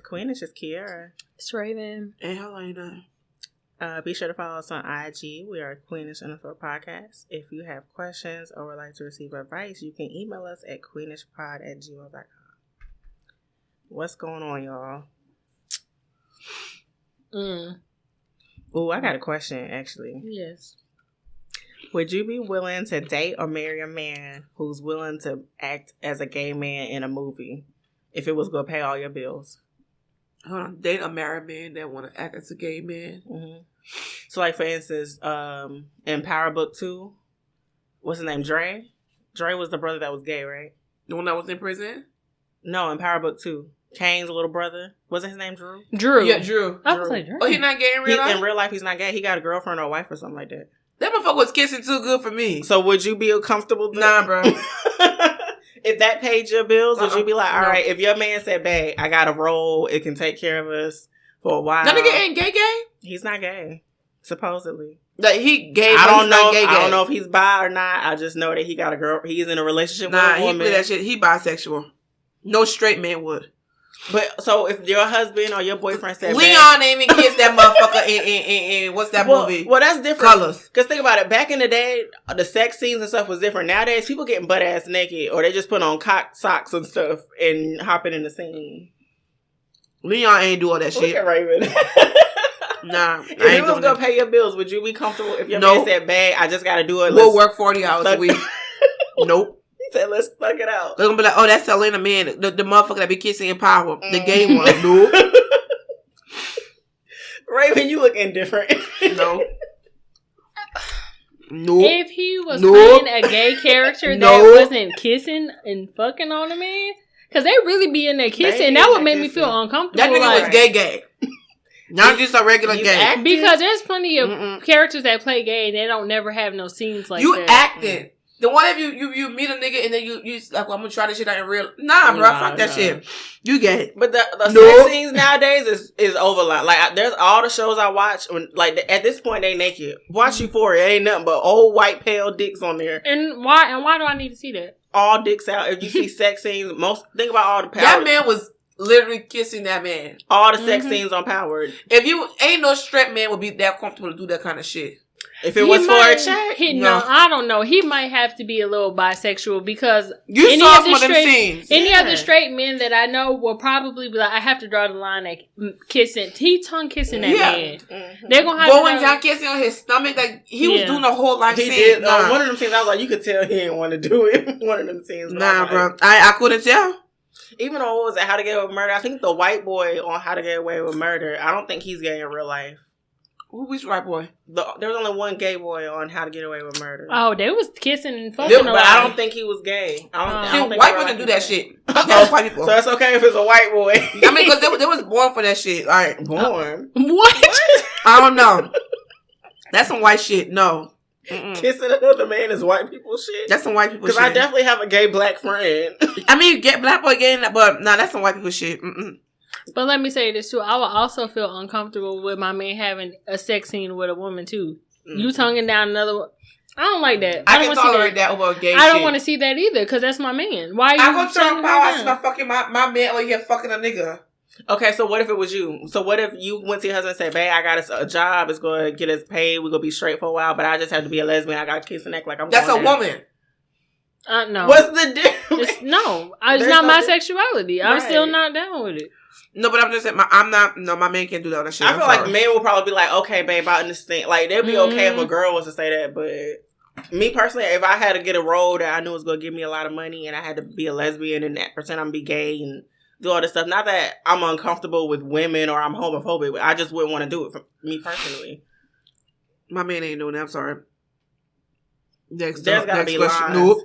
to Queen. It's just Kiara. It's Raven. And Helena. Be sure to follow us on IG. We are Queenish_podcast. If you have questions or would like to receive advice, you can email us at queenishpod@gmail.com. What's going on, y'all? Oh, I got a question, actually. Yes. Would you be willing to date or marry a man who's willing to act as a gay man in a movie if it was going to pay all your bills? Hold on. Date a married man that want to act as a gay man. Mm-hmm. So, like, for instance, in Power Book 2, what's his name? Dre? Dre was the brother that was gay, right? The one that was in prison? No, in Power Book 2. Kane's little brother. Wasn't his name Drew? Drew. Yeah, Drew. I was like, Drew. Oh, he's not gay in real life? In real life, he's not gay. He got a girlfriend or a wife or something like that. That motherfucker was kissing too good for me. So would you be comfortable? Nah, bro. If that paid your bills, would you be like, all no. right, if your man said, babe, I got a role, it can take care of us for a while. That nigga ain't gay? He's not gay, supposedly. Like, he gay, I don't know. gay. I don't know if he's bi or not. I just know that he got a girl. He's in a relationship with a woman. Nah, he that shit. He bisexual. No straight man would. But so if your husband or your boyfriend said, Leon ain't even kissed that motherfucker in what's that movie? Well, that's different. Colors. Because think about it. Back in the day, the sex scenes and stuff was different. Nowadays, people getting butt ass naked or they just put on cock socks and stuff and hopping in the scene. Leon ain't do all that Look shit. at Raven. Nah. If he was going to pay your bills, would you be comfortable if your man said, babe, I just got to do it? We'll work 40 hours a week. Nope. He said, let's fuck it out. They're going to be like, oh, that's Selena man. The motherfucker that be kissing in Power. The gay one. Nope. Raven, you look indifferent. No. Nope. If he was playing a gay character that wasn't kissing and fucking on a man, because they really be in there kissing, that would make me feel uncomfortable. That nigga was gay. Not just a regular gay. Because there's plenty of characters that play gay and they don't never have no scenes like that. You acting. The one if you meet a nigga and then you like, well, I'm gonna try this shit out in real. Nah, bro, fuck that shit. You gay. But the sex scenes nowadays is over. Like there's all the shows I watch when at this point they naked. Watch Euphoria, it ain't nothing but old white pale dicks on there. And why do I need to see that? All dicks out. If you see sex scenes, think about all the power. That man was literally kissing that man. All the sex scenes on Powered. If you ain't no straight man would be that comfortable to do that kind of shit. If it was for a check? No, I don't know. He might have to be a little bisexual because you saw some of them scenes. Any other straight men that I know will probably be like, I have to draw the line at kissing. He tongue kissing that man. Mm-hmm. They're going to have going down kissing on his stomach. Like, he was doing a whole life scene. Did. One of them scenes, I was like, you could tell he didn't want to do it. One of them scenes. Nah, bro. I couldn't tell. Even on, what was it, How to Get Away with Murder? I think the white boy on How to Get Away with Murder, I don't think he's gay in real life. Which white boy? There was only one gay boy on How to Get Away with Murder. Oh, they was kissing and fucking. But I don't think he was gay. I don't think white women do that shit. That's white people. So it's okay if it's a white boy. I mean, because they was born for that shit. All right, born. What? I don't know. That's some white shit. No. Kissing another man is white people shit. That's some white people shit. Because I definitely have a gay black friend. I mean, get black boy gay, but no, that's some white people shit. But let me say this too. I would also feel uncomfortable with my man having a sex scene with a woman too. You tonguing down another. I don't like that. I can tolerate that over a gay shit. I don't want to see that either because that's my man. Why are you? I'm gonna turn power. I see my fucking my man over here fucking a nigga. Okay, so what if it was you? So what if you went to your husband and said, babe, I got a job. It's going to get us paid. We're going to be straight for a while, but I just have to be a lesbian. I got to kiss and act like I'm That's going a woman. No. What's the difference? It's not my sexuality. I'm still not down with it. No, but I'm just saying, my man can't do that on that shit. I feel like men will probably be like, okay, babe, I understand. Like, they'd be okay if a girl was to say that, but me personally, if I had to get a role that I knew was going to give me a lot of money and I had to be a lesbian and pretend I'm be gay and do all this stuff, not that I'm uncomfortable with women or I'm homophobic, I just wouldn't want to do it for me personally. My man ain't doing that, I'm sorry. There's got to be lines. Nope.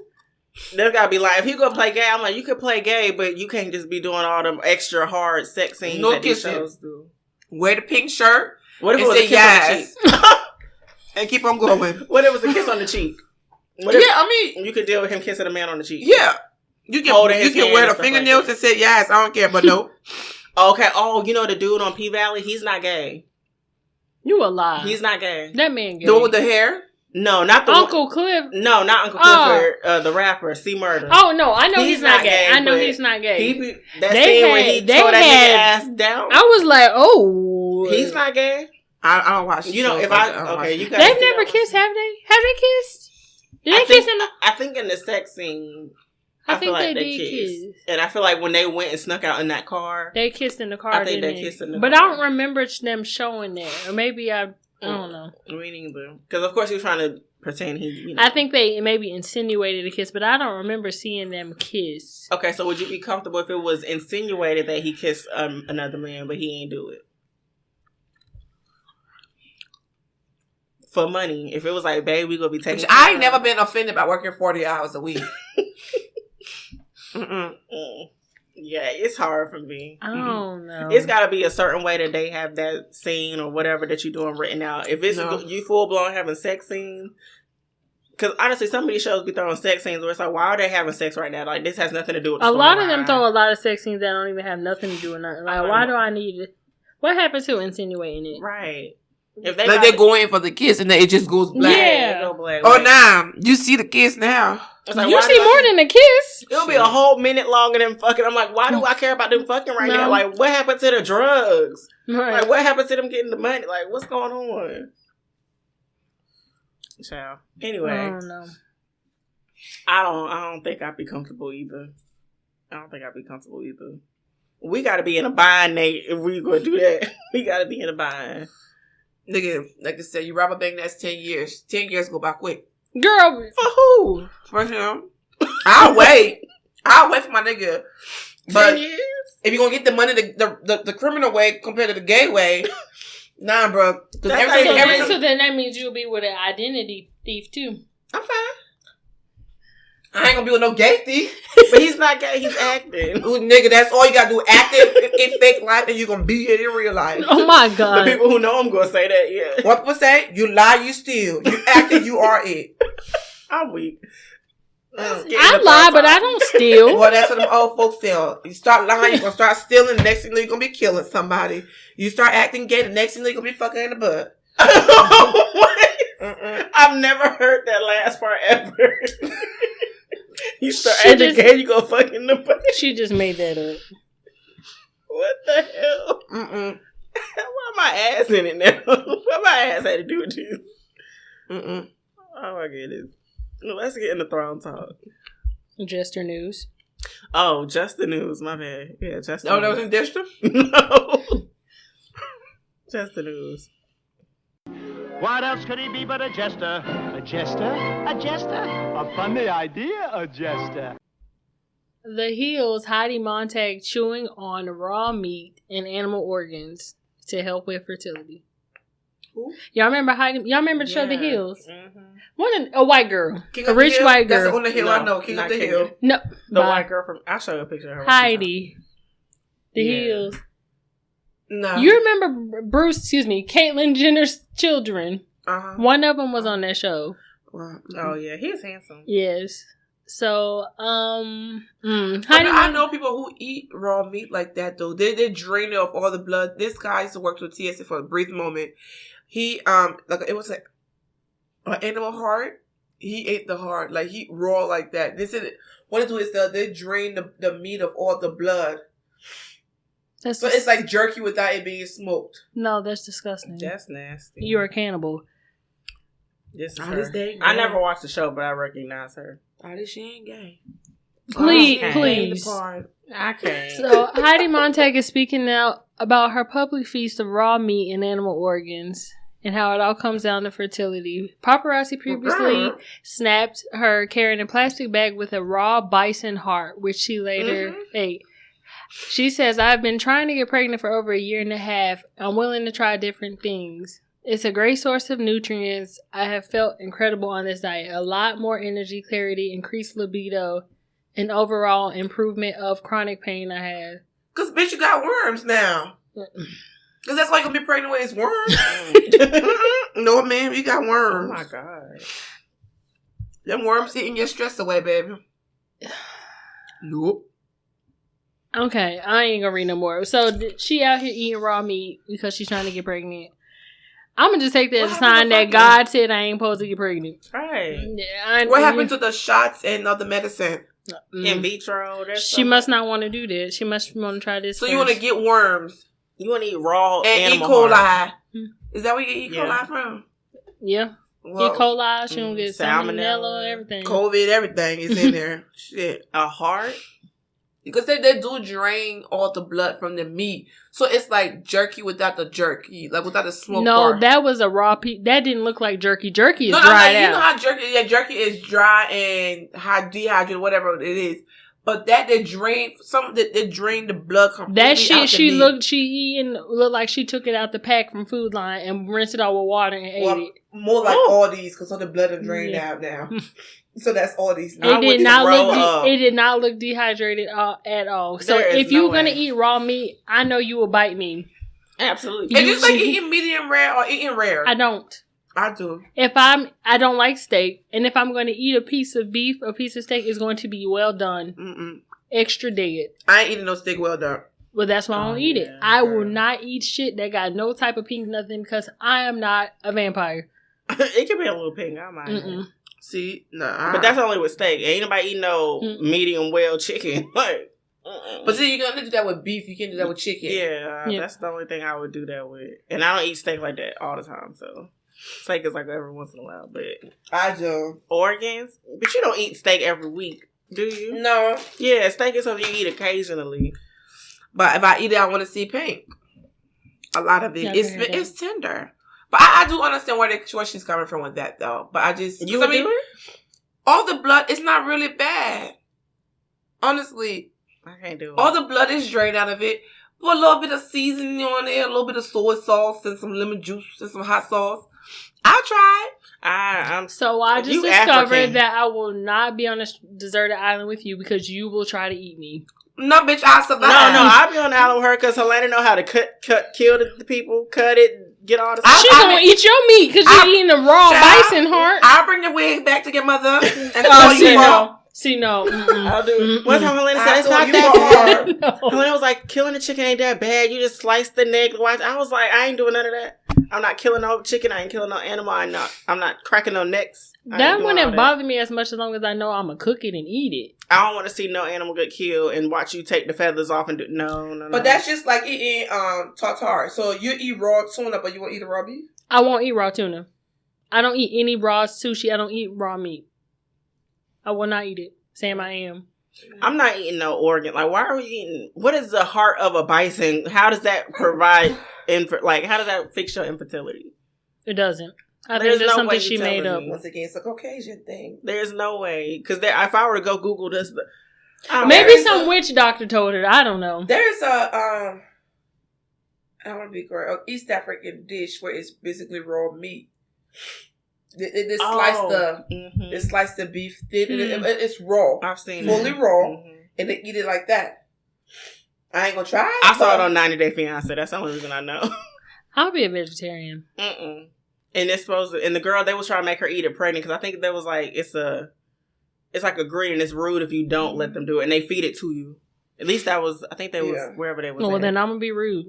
There's got to be like, if you go play gay, I'm like, you could play gay, but you can't just be doing all them extra hard sex scenes that these shows do. Wear the pink shirt. What if it was a kiss on the cheek? And keep on going. What if it was a kiss on the cheek? I mean, you could deal with him kissing a man on the cheek. Yeah. You can wear the fingernails and say yes, I don't care, but no. Okay. Oh, you know the dude on P Valley? He's not gay. You a lie. He's not gay. That man gay. The one with the hair? No, not the Uncle Cliff. No, not Uncle Clifford. The rapper, C Murder. Oh no, I know he's not gay. I know he's not gay. That scene where he tore that nigga ass down. I was like, oh, he's not gay. I don't watch. You know, if you guys, they've never kissed, have they? Have they kissed? Did they kiss in the? I think in the sex scene. I feel like they did kiss. And I feel like when they went and snuck out in that car, they kissed in the car. I think they kissed in the car. But I don't remember them showing that, or maybe I don't know. Me neither. Because of course he was trying to pretend he. You know. I think they maybe insinuated a kiss, but I don't remember seeing them kiss. Okay, so would you be comfortable if it was insinuated that he kissed another man, but he ain't do it? For money, if it was like, babe, we gonna be taking. I ain't never been offended by working 40 hours a week. Yeah, it's hard for me. I don't know. It's got to be a certain way that they have that scene or whatever that you're doing written out. If it's you full blown having sex scenes, because honestly, some of these shows be throwing sex scenes where it's like, why are they having sex right now? Like, this has nothing to do with the a lot of them throw a lot of sex scenes that don't even have nothing to do with nothing. Like, why do I need it? What happens to insinuating it? Right. If they're going for the kiss and then it just goes black. Yeah. Go black. Oh, now you see the kiss now. Like, you see more than a kiss. It'll be a whole minute longer than fucking. I'm like, why do I care about them fucking right now? Like, what happened to the drugs? Right. Like, what happened to them getting the money? Like, what's going on? Child. Anyway, I don't know. I don't think I'd be comfortable either. We got to be in a bind, Nate. If we gonna do that, we got to be in a bind. Nigga, like I said, you rob a bank, that's 10 years. 10 years go by quick. Girl, for who? For him. I'll wait for my nigga. 10 years? If you're gonna get the money the criminal way compared to the gay way, nah, bro. So then that means you'll be with an identity thief too. I'm fine. I ain't gonna be with no gay thief. But he's not gay, he's acting. Ooh, nigga, that's all you gotta do. Acting in fake life and you're gonna be it in real life. Oh my God. The people who know him gonna say that, yeah. What people say? You lie, you steal. You acting, you are it. I'm weak. I lie, but I don't steal. Well, that's what them old folks tell. You start lying, you're gonna start stealing, the next thing you're gonna be killing somebody. You start acting gay, the next thing you're gonna be fucking in the butt. I've never heard that last part ever. You start acting gay, you go fuck in the butt. She just made that up. What the hell? Why my ass in it now? What my ass had to do with this? Oh my goodness. Let's get into Throne Talk. Jester news. Oh, just the news. My bad. Yeah, just the news. That was in Jester? No. Just the news. What else could he be but a jester? A jester? A jester? A funny idea, a jester. The Hills, Heidi Montag chewing on raw meat and animal organs to help with fertility. Who? Y'all remember Heidi? Y'all remember the show The Hills? Mm-hmm. A white girl. King a rich white girl. That's on the hill, I know. King of the Hill. No. The white girl from... I'll show you a picture of her. Heidi. The Hills. No. You remember Caitlyn Jenner's children. Uh-huh. One of them was on that show. Oh, yeah. He's handsome. Yes. So, I know people who eat raw meat like that, though. They drain it of all the blood. This guy used to work with TSA for a brief moment. He, it was like an animal heart. He ate the heart. Like, he raw like that. They said what they do is they drain the meat of all the blood. So it's like jerky without it being smoked. No, that's disgusting. That's nasty. You're a cannibal. This is her. I never watched the show, but I recognize her. She ain't gay. Please. I can't. So Heidi Montag is speaking now about her public feast of raw meat and animal organs and how it all comes down to fertility. Paparazzi previously snapped her carrying a plastic bag with a raw bison heart, which she later ate. She says, I've been trying to get pregnant for over 1.5 years. I'm willing to try different things. It's a great source of nutrients. I have felt incredible on this diet. A lot more energy, clarity, increased libido, and overall improvement of chronic pain I have. Because, bitch, you got worms now. Because that's why you're going to be pregnant with is worms. No, man, you got worms. Oh, my God. Them worms eating your stress away, baby. Nope. Okay, I ain't gonna read no more. So she out here eating raw meat because she's trying to get pregnant. I'm gonna just take that as a sign that God said I ain't supposed to get pregnant. Right. Yeah, what happened to the shots and other medicine? In vitro. She must not want to do that. She must want to try this. So first. you want to get worms? You want to eat raw and animal E. coli? heart. Is that where you get E. coli from? Yeah. Well, E. coli. She don't get salmonella, everything. COVID, everything is in there. Shit. A heart. Because they do drain all the blood from the meat. So it's like jerky without the jerky. Like without the smoke part. That was a raw piece. That didn't look like jerky. Jerky is dried out. You know how jerky is dry and dehydrated, whatever it is. But that they drain the blood completely. That shit out the meat. she looked like she took it out the pack from Food Line and rinsed it out with water and ate it. More like all these, because all the blood is drained out now. So that's all these. It did not look dehydrated at all. So if you were going to eat raw meat, I know you will bite me. Absolutely. It's just like eating medium rare or eating rare. I don't. I do. I don't like steak, and if I'm going to eat a piece of beef, a piece of steak is going to be well done, extra dead. I ain't eating no steak well done. Well, that's why I don't eat it. I will not eat shit that got no type of pink nothing because I am not a vampire. It can be a little pink. I mind. See, nah. But that's only with steak. Ain't nobody eating no medium well chicken. Like, but see, you're gonna do that with beef. You can't do that with chicken. Yeah, that's the only thing I would do that with. And I don't eat steak like that all the time, so. Steak is like every once in a while, but I do. Organs, but you don't eat steak every week, do you? No. Yeah, steak is something you eat occasionally. But if I eat it, I want to see pink. A lot of it, it's tender. But I do understand where she's coming from with that, though. But I just do it? All the blood is not really bad. Honestly, I can't do it. All the blood is drained out of it. Put a little bit of seasoning on there, a little bit of soy sauce, and some lemon juice and some hot sauce. I'll try it. I just discovered that I will not be on a deserted island with you because you will try to eat me. No, bitch, I'll survive. No, I'll be on the island with her because Helena know how to kill the people, cut it, get all the stuff. She's going to eat your meat because you're eating the raw bison heart. I'll bring the wig back to your mother and tell you no. See, no. I'll do it. One time Helena said, it's not that bad. No. Helena was like, killing the chicken ain't that bad. You just slice the neck. I was like, I ain't doing none of that. I'm not killing no chicken. I ain't killing no animal. I'm not cracking no necks. That wouldn't bother me as much as long as I know I'm going to cook it and eat it. I don't want to see no animal get killed and watch you take the feathers off and do no. But that's just like eating tartare. So you eat raw tuna, but you won't eat the raw beef? I won't eat raw tuna. I don't eat any raw sushi. I don't eat raw meat. I will not eat it. Sam, I am. I'm not eating no organ. Like, why are we eating? What is the heart of a bison? How does that provide? How does that fix your infertility? It doesn't. I think there's something she made up. Once again, it's a Caucasian thing. There's no way. Because if I were to go Google this, maybe some witch doctor told her. I don't know. There's I don't want to be correct. An East African dish where it's basically raw meat. They slice the beef thin. It's raw. I've seen fully raw, and they eat it like that. I ain't gonna try it. I saw it on 90 Day Fiance. That's the only reason I know. I'll be a vegetarian. And it's and the girl, they was trying to make her eat it pregnant because I think there was like it's like a green and it's rude if you don't let them do it, and they feed it to you. At least that was, I think they was wherever they was. Well, then I'm gonna be rude.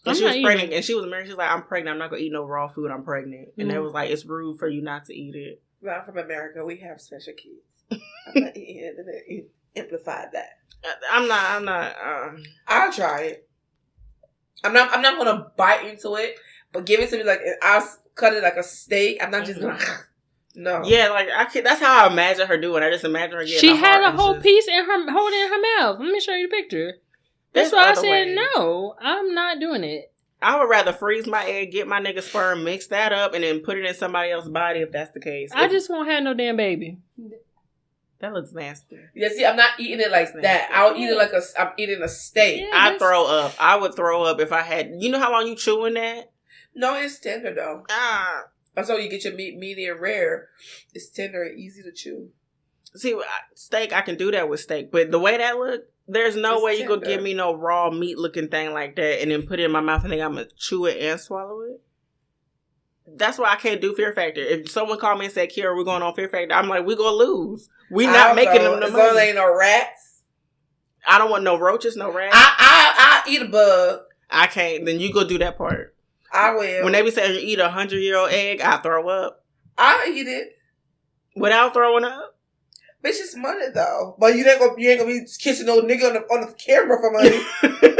And she was pregnant, and she was married. She was like, "I'm pregnant. I'm not gonna eat no raw food. I'm pregnant." And they was like, "It's rude for you not to eat it." Well, I'm from America. We have special kids. I'm not eating it. Amplify that. I'm not. I'll try it. I'm not gonna bite into it, but give it to me like I'll cut it like a steak. I'm not just gonna. No. Yeah, like that's how I imagine her doing. I just imagine her getting. She had a whole piece in her holding in her mouth. Let me show you the picture. That's why I said no. I'm not doing it. I would rather freeze my egg, get my nigga sperm, mix that up, and then put it in somebody else's body if that's the case. I just won't have no damn baby. That looks nasty. Yeah, see, I'm not eating it like that. I'll eat it like I'm eating a steak. Yeah, I'd throw up. I would throw up if I had. You know how long you chewing that? No, it's tender though. That's how you get your meat medium rare. It's tender and easy to chew. See, steak, I can do that with steak, but the way that look. There's no way you could give me no raw meat looking thing like that and then put it in my mouth and think I'm going to chew it and swallow it. That's why I can't do Fear Factor. If someone called me and said, Kira, we're going on Fear Factor, I'm like, we're going to lose. We're not making them the money. As long as ain't no rats. I don't want no roaches, no rats. I eat a bug. I can't. Then you go do that part. I will. When they be saying you eat 100-year-old egg, I throw up. I'll eat it. Without throwing up? Bitch, it's money though. But you ain't gonna be kissing no nigga on the camera for money.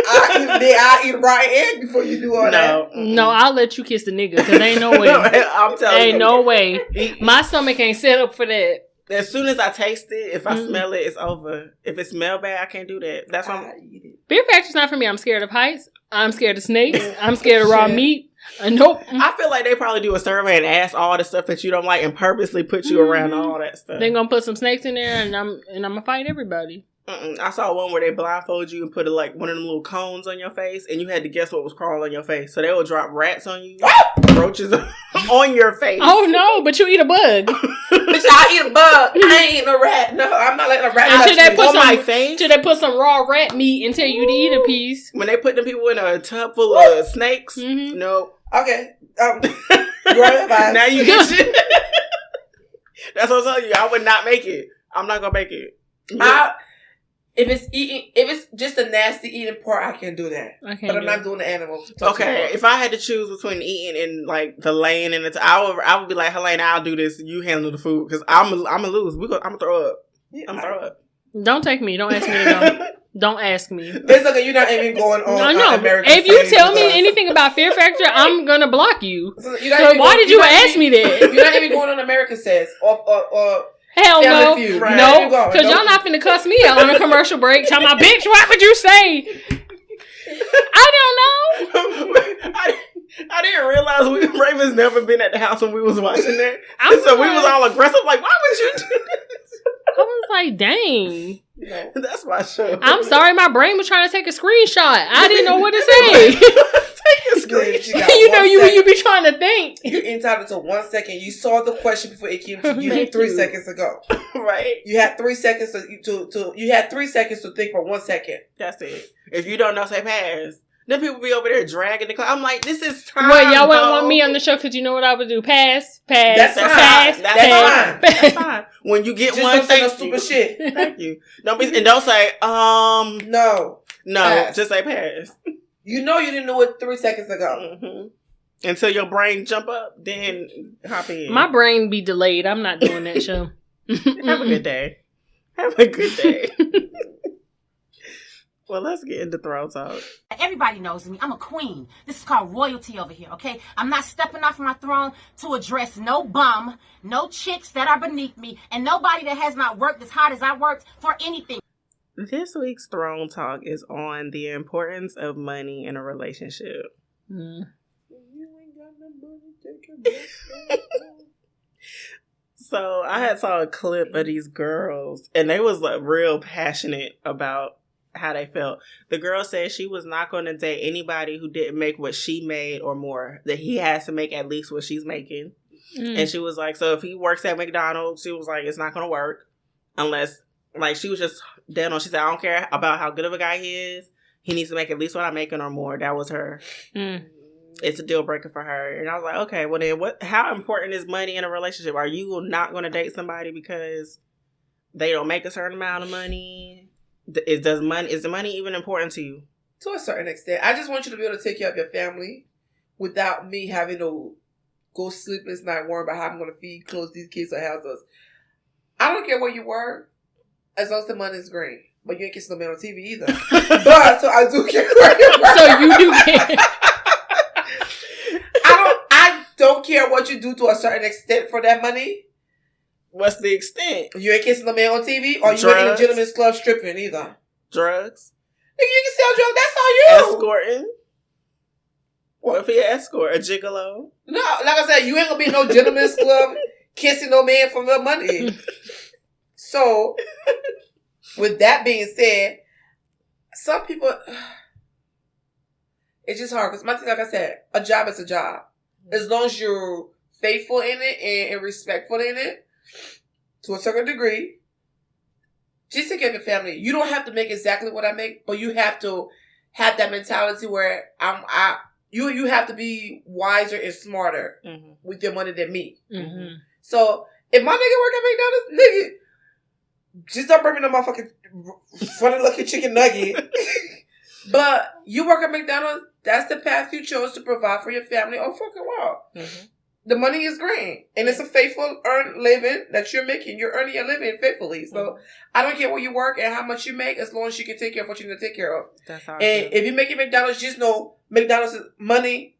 I'll eat a rotten egg before you do all that. No, I'll let you kiss the nigga because ain't no way. I'm telling you. Ain't no way. My stomach ain't set up for that. As soon as I taste it, if I smell it, it's over. If it smells bad, I can't do that. That's why I eat it. Fear factor's not for me. I'm scared of heights. I'm scared of snakes. I'm scared of raw meat. Nope. I feel like they probably do a survey and ask all the stuff that you don't like and purposely put you around all that stuff. They're gonna put some snakes in there, and I'm gonna fight everybody. I saw one where they blindfold you and put one of them little cones on your face, and you had to guess what was crawling on your face. So they would drop rats on you, roaches on your face. Oh no! But you eat a bug. Bitch, I eat a bug. I ain't eating a rat. No, I'm not letting a rat touch me. On my face. Should they put some raw rat meat and tell you to eat a piece? When they put them people in a tub full of snakes, no. Okay. Now you get shit. That's what I'm telling you. I would not make it. I'm not gonna make it. If it's just a nasty eating part, I can do that. But I'm not doing the animal. Okay, if I had to choose between eating and like the laying and I would be like, Helena, I'll do this. You handle the food because I'm gonna lose. I'm gonna throw up. I'm gonna throw up. Don't take me. Don't ask me to go. Don't ask me. It's like you're not even going on. No. American if you tell me anything about Fear Factor, I'm gonna block you. So why did you ask me that? You're not even going on American Says or hell no. Right? No, because y'all not finna cuss me out on a commercial break. Talking about, bitch, what would you say? I don't know. I didn't realize Raven's never been at the house when we was watching that. So we was all aggressive. Like, why would you do this? I was like, dang. No, that's my show. I'm sorry, my brain was trying to take a screenshot. I didn't know what to say. Take a screenshot. You be trying to think. You're entitled to 1 second. You saw the question before it came to you 3 seconds ago. Right. You had 3 seconds you had 3 seconds to think for 1 second. That's it. If you don't know, say pass. Then people be over there dragging the clock. I'm like, this is time. Well, y'all wouldn't want me on the show because you know what I would do? Pass. That's fine. That's fine. When you get just one, don't say no stupid shit. Thank you. Don't say no. Pass. Just say pass. You know you didn't know it 3 seconds ago. Mm-hmm. Until your brain jump up, then hop in. My brain be delayed. I'm not doing that show. Have a good day. Have a good day. Well, let's get into Throne Talk. Everybody knows me. I'm a queen. This is called royalty over here, okay? I'm not stepping off my throne to address no bum, no chicks that are beneath me, and nobody that has not worked as hard as I worked for anything. This week's Throne Talk is on the importance of money in a relationship. So I had saw a clip of these girls, and they was like real passionate about how they felt. The girl said she was not going to date anybody who didn't make what she made or more. That he has to make at least what she's making. And she was like, so if he works at McDonald's, she was like, it's not going to work unless, like, she was just dead on. She said, I don't care about how good of a guy he is. He needs to make at least what I'm making or more. That was her. It's a deal breaker for her. And I was like, okay, well then how important is money in a relationship? Are you not going to date somebody because they don't make a certain amount of money? Is the money even important to you? To a certain extent. I just want you to be able to take care of your family without me having to go sleepless night worrying about how I'm going to feed, clothe these kids or house us. I don't care where you work as long as the money is green. But you ain't kissing no man on TV either. But so I do care where you work. So you do care. I don't care what you do to a certain extent for that money. What's the extent? You ain't kissing a man on TV, or you ain't in a gentleman's club stripping either. Drugs. Nigga, you can sell drugs. That's all you. Escorting. What if he escort a gigolo? No, like I said, you ain't gonna be in no gentleman's club kissing no man for the money. So, with that being said, some people, it's just hard because my thing, like I said, a job is a job. As long as you're faithful in it and respectful in it. To a certain degree, just take care of your family. You don't have to make exactly what I make, but you have to have that mentality where you have to be wiser and smarter with your money than me. So if my nigga work at McDonald's, nigga, just don't bring me no motherfucking funny looking chicken nugget But you work at McDonald's, that's the path you chose to provide for your family or fucking world. Mm-hmm. The money is great. And it's a faithful earned living that you're making. You're earning your living faithfully. So I don't care where you work and how much you make as long as you can take care of what you need to take care of. That's how if you're making McDonald's, just know McDonald's money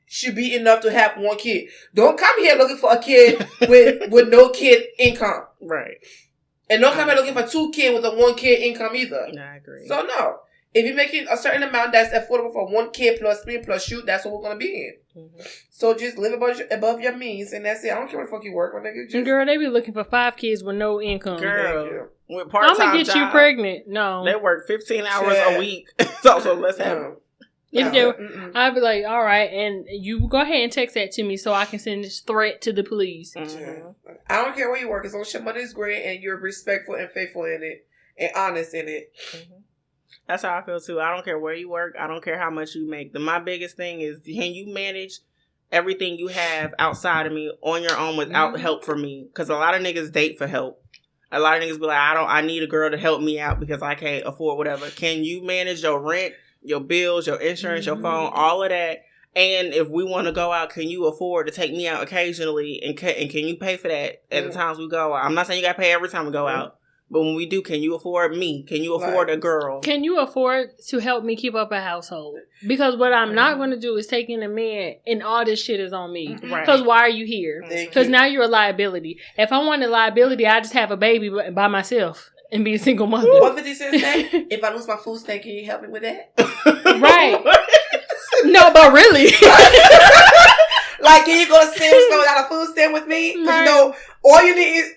should be enough to have one kid. Don't come here looking for a kid with no kid income. Right. And don't come here looking for 2 kids with a 1 kid income either. No, I agree. So no. If you're making a certain amount that's affordable for 1 kid plus me plus you, that's what we're going to be in. Mm-hmm. So just live above your means, and that's it. I don't care what the fuck you work, my nigga. Girl, they be looking for 5 kids with no income. Girl, with part-time I'm going to get you pregnant. No. They work 15 hours a week. so let's have them. I'd be like, all right, and you go ahead and text that to me so I can send this threat to the police. Mm-hmm. I don't care where you work. As long as your money is great and you're respectful and faithful in it and honest in it. Mm-hmm. That's how I feel too. I don't care where you work. I don't care how much you make. My biggest thing is, can you manage everything you have outside of me on your own without help from me? Because a lot of niggas date for help. A lot of niggas be like, I need a girl to help me out because I can't afford whatever. Can you manage your rent, your bills, your insurance, your phone, all of that? And if we want to go out, can you afford to take me out occasionally? And can you pay for that at the times we go out? I'm not saying you got to pay every time we go out. But when we do, can you afford me? Can you afford a girl? Can you afford to help me keep up a household? Because what I'm not going to do is take in a man and all this shit is on me. Because why are you here? Because now you're a liability. If I wanted liability, I just have a baby by myself and be a single mother. What 50 Cent say? If I lose my food stamp, can you help me with that? Right. No, but really. Like, can you go to Sam's Club without a food stamp with me? Because you know, all you need is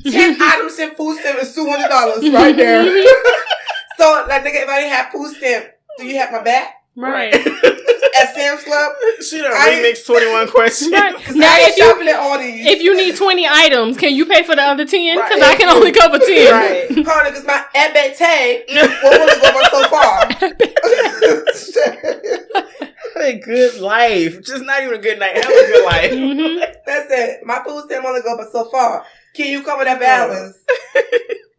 10 items in food stamp is $200 right there. So, like, nigga, if I didn't have food stamp, do you have my back? Right. At Sam's Club? She done remixed 21 questions. Right. Now, if you need 20 items, can you pay for the other 10? Because I can only cover 10. Right. Hold on, because my EBT will only go so far. A good life. Just not even a good night. Have a good life. Mm-hmm. That's it. My food stamp only go but so far. Can you cover that balance?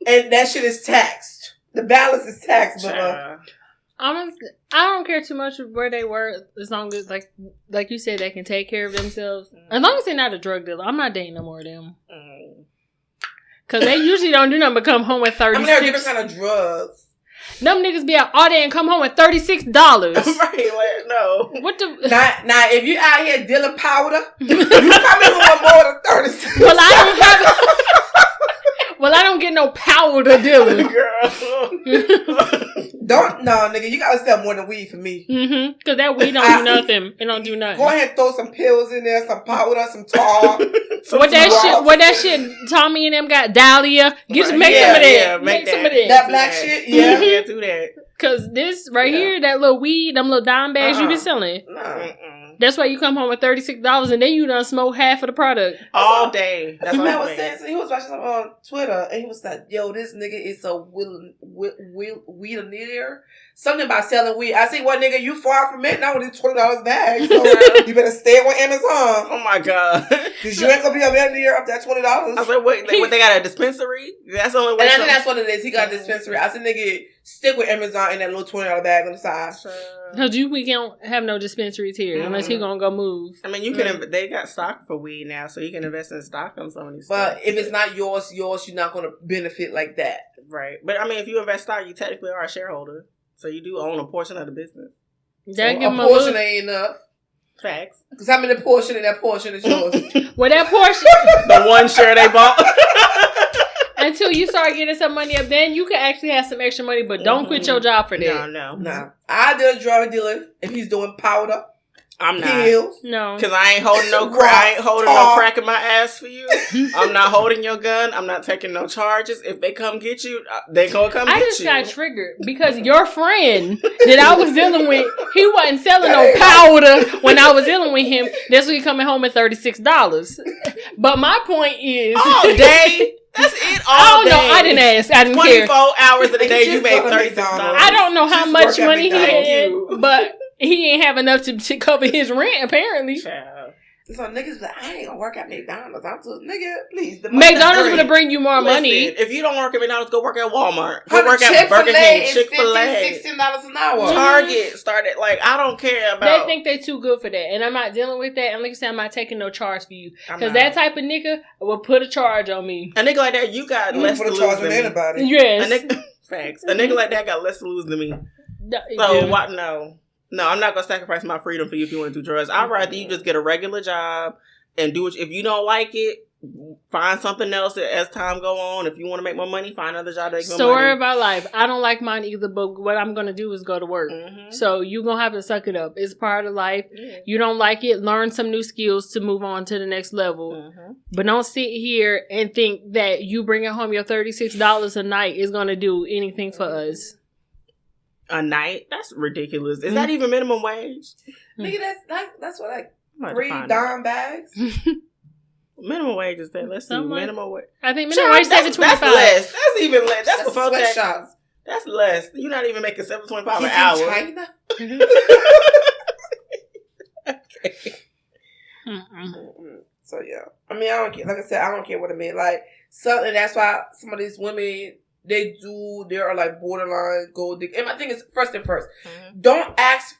And that shit is taxed. The balance is taxed, but I don't care too much where they work as long as like you said they can take care of themselves. As long as they're not a drug dealer, I'm not dating no more of them. Cause they usually don't do nothing but come home with 36. There are different kind of drugs. Them niggas be out all day and come home with $36. Right, like, no. What the? Now, if you out here dealing powder, you probably want more than 36. Well, I don't get no powder dealing. Girl. Nigga, you gotta sell more than weed for me. Mm-hmm. Cause that weed don't do nothing. It don't do nothing. Go ahead and throw some pills in there, some powder, some tar. What that shit Tommy and them got Dahlia. Make some of that. Yeah, make some of that. That black shit? Yeah. Yeah, do that. Cause this right here, that little weed, them little dime bags you be selling. That's why you come home with $36 and then you done smoke half of the product. All day. That's what I was saying. So he was watching something on Twitter and he was like, yo, this nigga is a weed-a-near. Something about selling weed. I see, what nigga, you far from it now with these $20 bags. So you better stay with Amazon. Oh my God. Because you ain't going to be a millionaire up that $20. I was like, wait, they got a dispensary? That's the only way. And I think that's what it is. He got a dispensary. I said, nigga, stick with Amazon and that little $20 bag on the side. Because we can't have no dispensaries here unless he going to go move. I mean, you can. They got stock for weed now, so you can invest in stock on some of these But if it's not yours, you're not going to benefit like that. Right. But I mean, if you invest stock, you technically are a shareholder. So you do own a portion of the business. So a portion ain't enough. Facts. Because how many portion of that portion is yours? Well, that portion. The one share they bought. Until you start getting some money up, then you can actually have some extra money, but don't quit your job for that. No. I did a drug dealer if he's doing powder. I'm not. Pills. No. Because I ain't holding no crack. I ain't holding no crack in my ass for you. I'm not holding your gun. I'm not taking no charges. If they come get you, they gonna come get you. I just got triggered because your friend that I was dealing with, he wasn't selling no powder when I was dealing with him. That's why he coming home at $36. But my point is, all day. That's it all day. I don't know. I didn't ask. I didn't 24 care. 24 hours of the day you made $36. I don't know how much money he had, but he ain't have enough to cover his rent, apparently. Child. So niggas like, I ain't gonna work at McDonald's. I'm too, nigga, please. McDonald's gonna bring you more money. If you don't work at McDonald's, go work at Walmart. Go work at Burger King, Chick-fil-A. $16 an hour. Target started, like, I don't care about. They think they too good for that. And I'm not dealing with that. And like I said, I'm not taking no charge for you. Because that type of nigga will put a charge on me. A nigga like that, you got less to lose than anybody. Yes. Facts. A nigga like that got less to lose than me. So, what? No, I'm not gonna sacrifice my freedom for you if you want to do drugs. I'd rather you just get a regular job and do it. If you don't like it, find something else as time go on. If you want to make more money, find another job that makes more money. Story of my life. I don't like mine either, but what I'm gonna do is go to work. Mm-hmm. So you're gonna have to suck it up. It's part of life. Yeah. You don't like it, learn some new skills to move on to the next level. Mm-hmm. But don't sit here and think that you bringing home your $36 a night is gonna do anything for us. A night? That's ridiculous. Is that even minimum wage? Nigga, that's what, like, 3 dime bags? Minimum wage is that? Let's see. Minimum wage. I think minimum wage is $7.25. That's less. That's even less. That's before taxes. That's less. You're not even making $7.25 an hour. China? Okay. So yeah, I mean, I don't care. Like I said, I don't care what a man like. So, and that's why some of these women they are like borderline gold digger. And my thing is, first and first, don't ask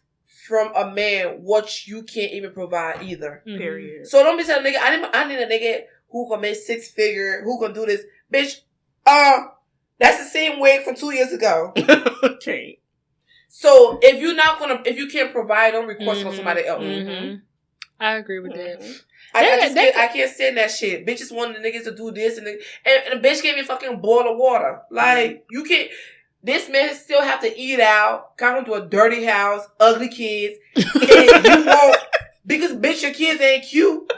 from a man what you can't even provide either. Mm-hmm. Period. So don't be saying, nigga, I need a nigga who can make 6 figure, who can do this. Bitch, that's the same wig from 2 years ago. Okay. So if you can't provide, don't request for somebody else. Mm-hmm. I agree with that. I can't stand that shit. Bitches want the niggas to do this and a bitch gave me a fucking boil of water. Like, you can't. This man still have to eat out, come to a dirty house, ugly kids, and you won't, because bitch, your kids ain't cute.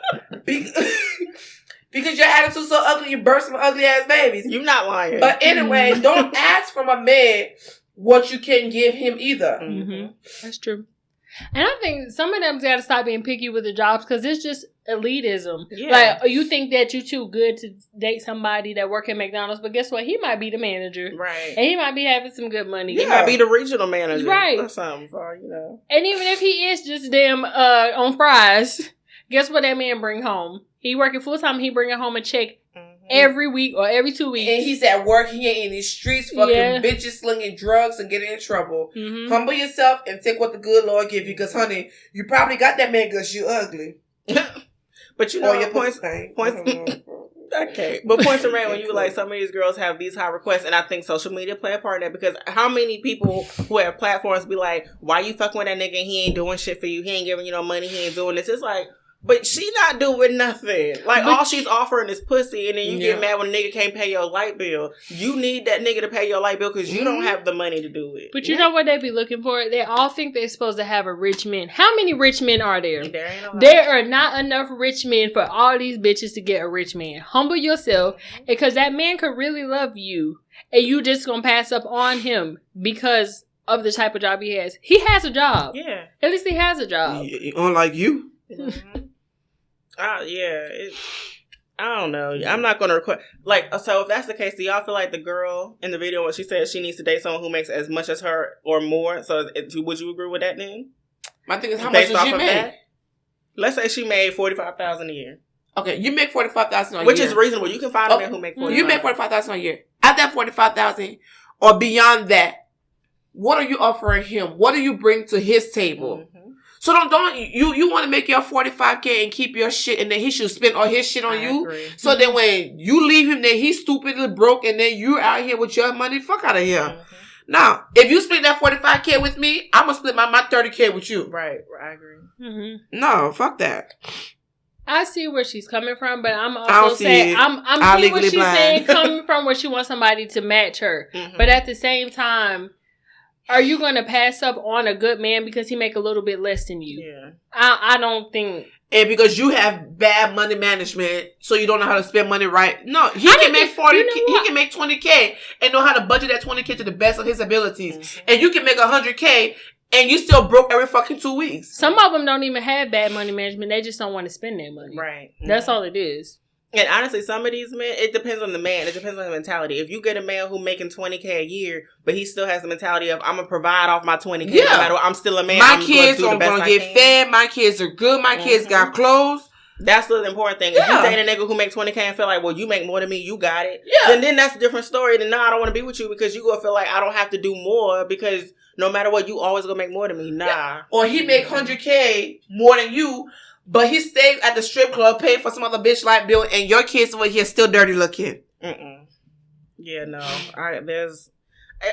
Because your attitude's so ugly, you birth some ugly ass babies. You're not lying. But anyway, don't ask from a man what you can give him either. Mm-hmm. That's true. And I think some of them got to stop being picky with the jobs because it's just elitism. Yeah. Like, you think that you're too good to date somebody that work at McDonald's, but guess what? He might be the manager. Right. And he might be having some good money. He might be the regional manager. Right. Or something, you know. And even if he is just damn on fries, guess what that man bring home? He working full time, he bringing home a check every week or every 2 weeks. And he's at work, he ain't in these streets fucking bitches slinging drugs and getting in trouble. Mm-hmm. Humble yourself and take what the good Lord give you, because honey, you probably got that man because you ugly. But you know your points okay, but points are made when you like some of these girls have these high requests, and I think social media play a part in that, because how many people who have platforms be like, why you fucking with that nigga and he ain't doing shit for you, he ain't giving you no money, he ain't doing this. It's like, but she not doing nothing. Like, all she's offering is pussy, and then you get mad when a nigga can't pay your light bill. You need that nigga to pay your light bill because you don't have the money to do it. But you know what they be looking for? They all think they're supposed to have a rich man. How many rich men are there? There are not enough rich men for all these bitches to get a rich man. Humble yourself, because that man could really love you, and you just gonna pass up on him because of the type of job he has. He has a job. Yeah. At least he has a job. Unlike you. Mm-hmm. I don't know. I'm not going to request. Like, so if that's the case, do y'all feel like the girl in the video when she said she needs to date someone who makes as much as her or more? So would you agree with that then? My thing is, how much does she make? Let's say she made $45,000 a year. Okay, you make $45,000 a year, which is reasonable. You can find a man who make $45,000. You make $45,000 a year. At that $45,000 or beyond that, what are you offering him? What do you bring to his table? Mm-hmm. So don't you want to make your $45K and keep your shit, and then he should spend all his shit on you. Agree. So then when you leave him, then he's stupidly broke, and then you out here with your money. Fuck out of here. Mm-hmm. Now, if you split that $45K with me, I'm gonna split my $30K with you. Right, I agree. Mm-hmm. No, fuck that. I see where she's coming from, but I'm also saying I'm seeing what she's saying coming from, where she wants somebody to match her, but at the same time, are you going to pass up on a good man because he make a little bit less than you? Yeah. I don't think. And because you have bad money management, so you don't know how to spend money right. No, he can make 40. He can make $20K and know how to budget that $20K to the best of his abilities. Mm-hmm. And you can make $100K and you still broke every fucking 2 weeks. Some of them don't even have bad money management. They just don't want to spend their money. Right. That's all it is. And honestly, some of these men, it depends on the man. It depends on the mentality. If you get a man who making $20K a year, but he still has the mentality of, I'm going to provide off my $20K. No matter what, I'm still a man. My kids are going to get fed. My kids are good. My kids got clothes. That's the important thing. If you date a nigga who make $20K and feel like, well, you make more than me, you got it. Yeah. Then that's a different story. Then I don't want to be with you because you gonna feel like I don't have to do more because no matter what, you always gonna make more than me. Nah. Yeah. Or he make $100K more than you, but he stayed at the strip club, paid for some other bitch light bill, and your kids over here still dirty looking. Yeah, no.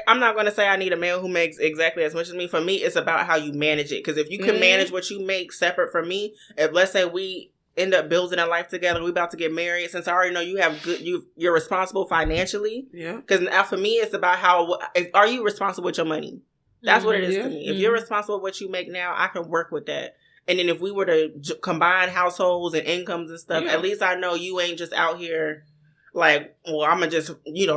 I'm not going to say I need a man who makes exactly as much as me. For me, it's about how you manage it. Because if you can manage what you make separate from me, if let's say we end up building a life together, we about to get married, since I already know you have you're responsible financially. Yeah. Because now for me, it's about are you responsible with your money? That's what it is to me. If you're responsible with what you make now, I can work with that. And then if we were to combine households and incomes and stuff, at least I know you ain't just out here like, well, I'm going to just,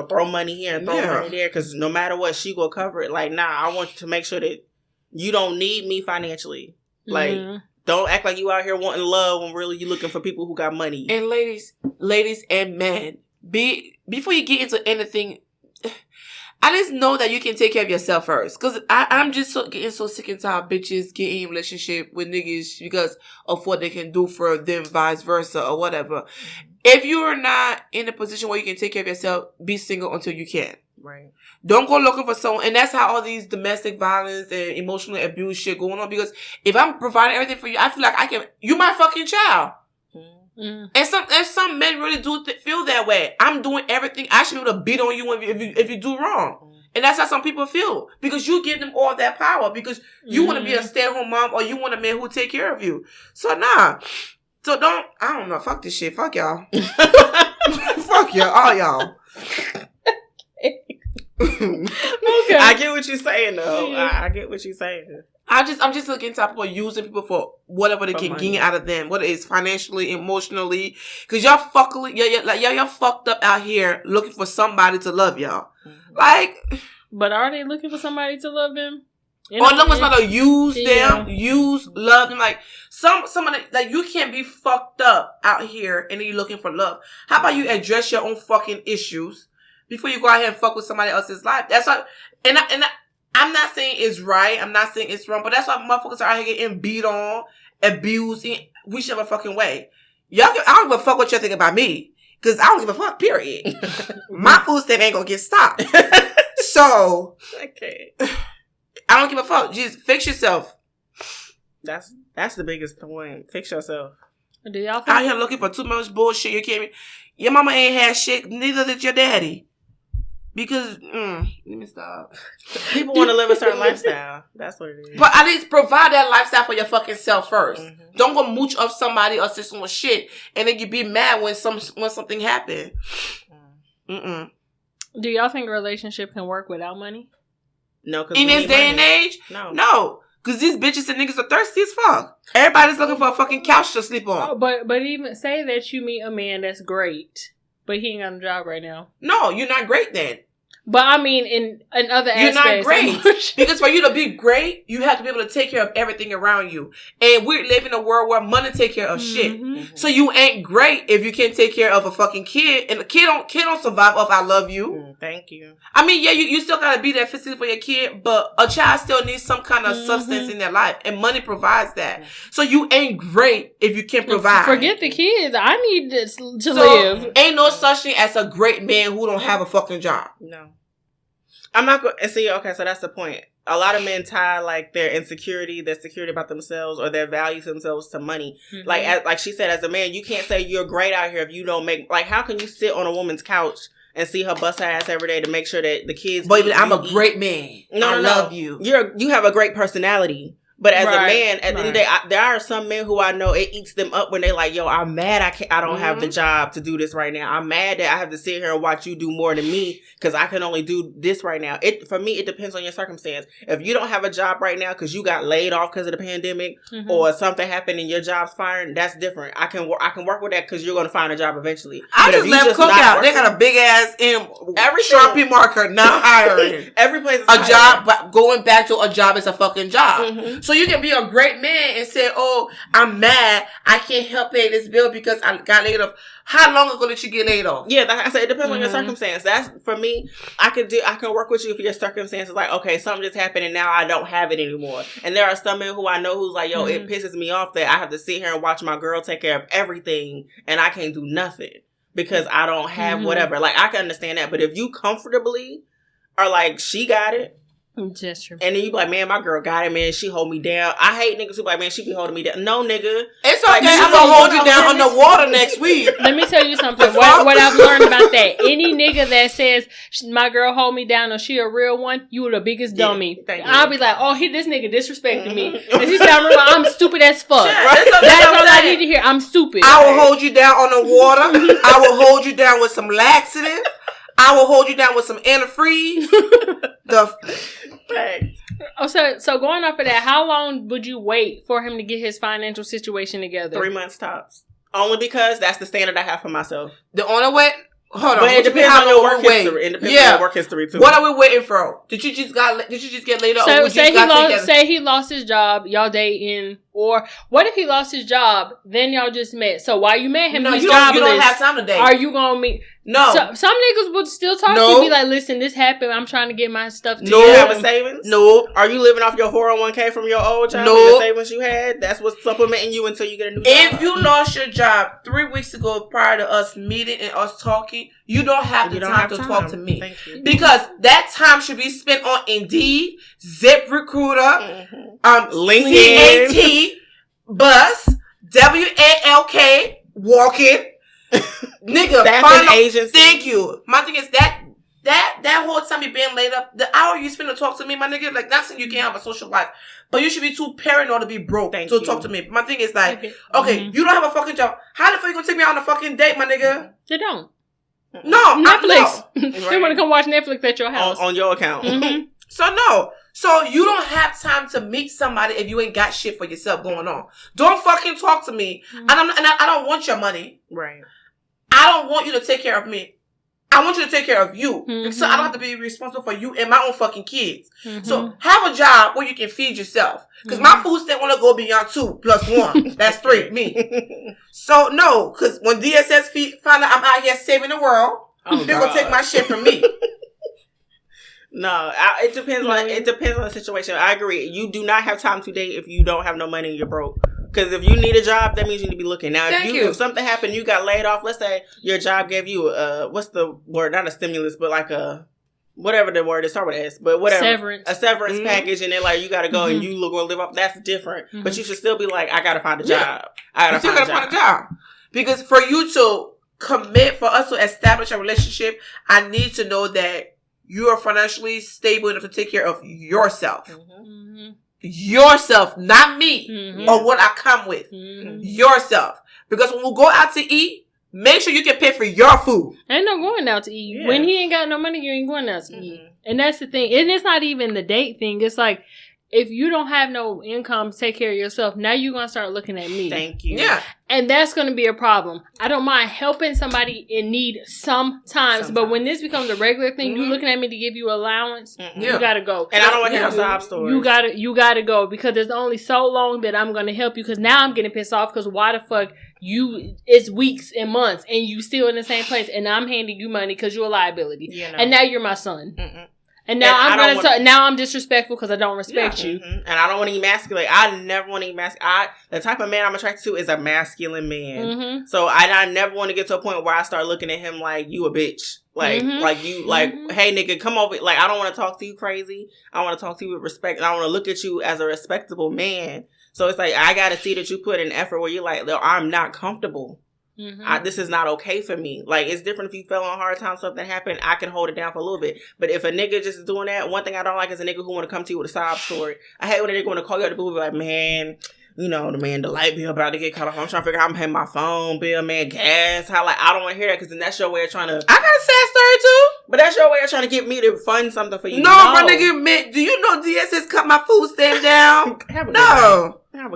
throw money here and throw money there because no matter what, she will cover it. Like, nah, I want you to make sure that you don't need me financially. Like, don't act like you out here wanting love when really you looking for people who got money. And ladies and men, before you get into anything, I just know that you can take care of yourself first. Because I'm just getting so sick and tired of bitches getting in a relationship with niggas because of what they can do for them, vice versa, or whatever. If you're not in a position where you can take care of yourself, be single until you can. Right. Don't go looking for someone. And that's how all these domestic violence and emotional abuse shit going on. Because if I'm providing everything for you, I feel like you my fucking child. And some men really do feel that way. I'm doing everything. I should be able to beat on you if you do wrong. And that's how some people feel. Because you give them all that power. Because you want to be a stay-at-home mom or you want a man who take care of you. So nah. So I don't know. Fuck this shit. Fuck y'all. Fuck y'all. All y'all. Okay. I get what you're saying though. I get what you're saying. I'm just looking at people using people for whatever they can gain out of them, whether it's financially, emotionally, because y'all fucked up out here looking for somebody to love y'all. Like, but are they looking for somebody to love them? Or looking for somebody to use them, love them. Like somebody, like you can't be fucked up out here and then you're looking for love. How about you address your own fucking issues before you go out here and fuck with somebody else's life? That's what, and I'm not saying it's right. I'm not saying it's wrong, but that's why motherfuckers are out here getting beat on, abused, in whichever fucking way. I don't give a fuck what y'all think about me. Cause I don't give a fuck, period. My food stamp ain't gonna get stopped. So, okay. I don't give a fuck. Just fix yourself. That's the biggest point. Fix yourself. Do y'all out here looking for too much bullshit? You can't. Your mama ain't had shit. Neither did your daddy. Because let me stop. People want to live a certain lifestyle. That's what it is. But at least provide that lifestyle for your fucking self first. Mm-hmm. Don't go mooch off somebody or say some shit, and then you be mad when something happened. Do y'all think a relationship can work without money? No, in this day and age, no. Because these bitches and niggas are thirsty as fuck. Everybody's looking for a fucking couch to sleep on. Oh, but even say that you meet a man that's great, but he ain't got a job right now. No, you're not great then. But I mean, in other aspects. You're not great. Because for you to be great, you have to be able to take care of everything around you. And we live in a world where money take care of shit. Mm-hmm. So you ain't great if you can't take care of a fucking kid. And a kid don't survive off I love you. Thank you. I mean, yeah, you still gotta be there physically for your kid, but a child still needs some kind of substance in their life. And money provides that. So you ain't great if you can't provide. Forget the kids. I need this to live. Ain't no such thing as a great man who don't have a fucking job. No. I'm not going to see. Okay, so that's the point. A lot of men tie like their insecurity, their security about themselves, or their value to themselves to money. Mm-hmm. Like she said, as a man, you can't say you're great out here if you don't make. Like, how can you sit on a woman's couch and see her bust her ass every day to make sure that the kids? But I'm a great man. I love you. You have a great personality. But as a man, at the end of the day, there are some men who I know it eats them up when they like, yo, I'm mad I don't have the job to do this right now. I'm mad that I have to sit here and watch you do more than me because I can only do this right now. For me, it depends on your circumstance. If you don't have a job right now because you got laid off because of the pandemic or something happened and your job's fired, that's different. I can work with that because you're going to find a job eventually. I just left Cookout. They got a big ass Sharpie marker not hiring. Every place is a job, but going back to a job is a fucking job. Mm-hmm. So you can be a great man and say, "Oh, I'm mad. I can't help pay this bill because I got laid off." How long ago did you get laid off? Yeah, like I said, it depends on your circumstance. That's for me. I can work with you if your circumstances like, okay, something just happened and now I don't have it anymore. And there are some men who I know who's like, yo, it pisses me off that I have to sit here and watch my girl take care of everything and I can't do nothing because I don't have whatever. Like I can understand that, but if you comfortably are like, she got it. That's true. And then you be like, man, my girl got it, man. She hold me down. I hate niggas who be like, man, she be holding me down. No, nigga. It's okay. I'm going to hold you down on the water next week. Let me tell you something. What I've learned about that. Any nigga that says, my girl hold me down or she a real one, you the biggest dummy. I'll be like, oh, this nigga disrespected me. And she said, I'm stupid as fuck. That's all I need to hear. I'm stupid. I will hold you down on the water. I will hold you down with some laxative. I will hold you down with some antifreeze. So going off of that, how long would you wait for him to get his financial situation together? 3 months tops. Only because that's the standard I have for myself. The only way. Hold on. But it depends on your work history. It depends on your work history too. What are we waiting for? Did you just get laid off? So say he lost his job, y'all dating, or what if he lost his job, then y'all just met? So while you met him, he's jobless. You don't have time to date. Are you gonna meet? No. So, some niggas would still talk to you, be like, listen, this happened. I'm trying to get my stuff together. Do you have a savings? No. Are you living off your 401k from your old job? No. The savings you had? That's what's supplementing you until you get a new job. If you lost your job 3 weeks ago prior to us meeting and us talking, you don't have the time to talk to me. Thank you. Because that time should be spent on Indeed, ZipRecruiter, LinkedIn, CAT, Bus, WALK, Walking. Nigga, staffing agency. Thank you. My thing is that whole time you being laid up, the hour you spend to talk to me, my nigga, like not saying you can't have a social life, but you should be too paranoid to be broke to talk to me. My thing is like, okay, you don't have a fucking job. How the fuck you gonna take me out on a fucking date, my nigga? They don't. No, Netflix. No. They want to come watch Netflix at your house on your account. So no. So you don't have time to meet somebody if you ain't got shit for yourself going on. Don't fucking talk to me. And I don't want your money. Right. I don't want you to take care of me. I want you to take care of you. So I don't have to be responsible for you and my own fucking kids. So have a job where you can feed yourself. Because my food stamp want to go beyond 2 + 1. That's 3, me. So no, because when DSS find out I'm out here saving the world, they're going to take my shit from me. No, it depends on the situation. I agree. You do not have time to date if you don't have no money and you're broke. Because if you need a job, that means you need to be looking. Now, if something happened, you got laid off. Let's say your job gave you what's the word? Not a stimulus, but like a whatever the word is. Start with S, but whatever. A severance package, and then like you got to go and you look or live off. That's different. But you should still be like, I got to find a job. I got to find a job. Because for you to commit, for us to establish a relationship, I need to know that you are financially stable enough to take care of yourself. Yourself, not me or what I come with. Yourself. Because when we go out to eat, make sure you can pay for your food. Ain't no going out to eat. Yeah. When he ain't got no money, you ain't going out to eat. And that's the thing. And it's not even the date thing. It's like, if you don't have no income to take care of yourself, now you're going to start looking at me. Thank you. Yeah. And that's going to be a problem. I don't mind helping somebody in need sometimes. But when this becomes a regular thing, you looking at me to give you allowance, you got to go. And I don't want to hear no sob stories. You got to go because there's only so long that I'm going to help you because now I'm getting pissed off because why the fuck it's weeks and months and you still in the same place and I'm handing you money because you're a liability. And now you're my son. And now I'm disrespectful because I don't respect you. And I don't want to emasculate. I never want to emasculate. The type of man I'm attracted to is a masculine man. So I never want to get to a point where I start looking at him like, you a bitch. Like you, hey nigga, come over. Like, I don't want to talk to you crazy. I want to talk to you with respect. And I want to look at you as a respectable man. So it's like, I got to see that you put in effort where you're like, I'm not comfortable. This is not okay for me. Like, it's different if you fell on hard times, something happened, I can hold it down for a little bit. But if a nigga just is doing that, one thing I don't like is a nigga who want to come to you with a sob story. I hate when a nigga want to call you out the blue, like, man, the light bill about to get cut off. I'm trying to figure out how I'm paying my phone bill, man, gas. How, like, I don't want to hear that because then that's your way of trying to. I got a sad story too. But that's your way of trying to get me to fund something for you. No, my nigga, man, do you know DSS cut my food stamp down? Have a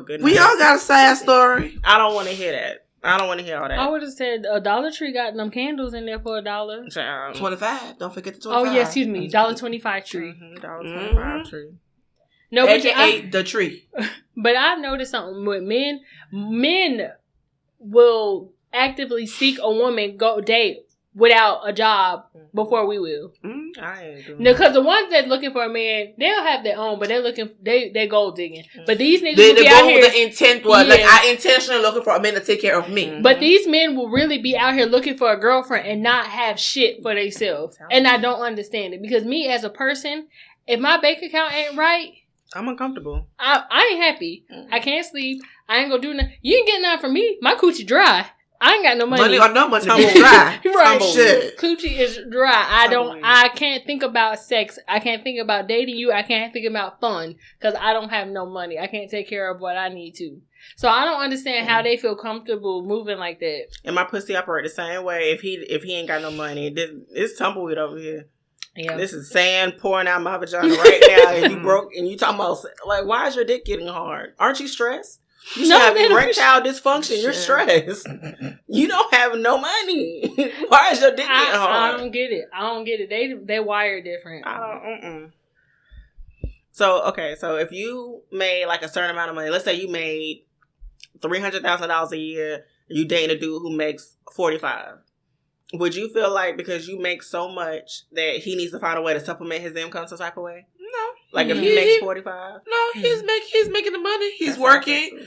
good night. We all got a sad story. I don't want to hear that. I don't want to hear all that. I would have said a Dollar Tree got them candles in there for $1. 25. Don't forget the 25. Oh yeah, excuse me, $1.25 tree. $1.25 tree. No, AKA the tree. But I've noticed something with men. Men will actively seek a woman, go date without a job before we will. I ain't doing Because the ones that's looking for a man, they'll have their own, but they're gold digging. But these niggas will be out here. The intent was like, I intentionally looking for a man to take care of me. But these men will really be out here looking for a girlfriend and not have shit for themselves. And I don't understand it. Because me as a person, if my bank account ain't right, I'm uncomfortable. I ain't happy. I can't sleep. I ain't gonna do nothing. You ain't getting nothing from me. My coochie dry. I ain't got no money. Money or no money, tumble dry. Right. Shit. Coochie is dry. I can't think about sex. I can't think about dating you. I can't think about fun because I don't have no money. I can't take care of what I need to. So I don't understand how they feel comfortable moving like that. And my pussy operate the same way. If he ain't got no money, it's tumbleweed over here. Yeah. This is sand pouring out my vagina right now. And you broke, and you talking about, like, why is your dick getting hard? Aren't you stressed? You should have erectile dysfunction. You're stressed. You don't have no money. Why is your dick getting hard? I don't get it. They wire different. So if you made like a certain amount of money, let's say you made $300,000 a year, you dating a dude who makes $45,000. Would you feel like because you make so much that he needs to find a way to supplement his income some type of way? No. Like if he makes $45,000? No, he's making the money. He's working.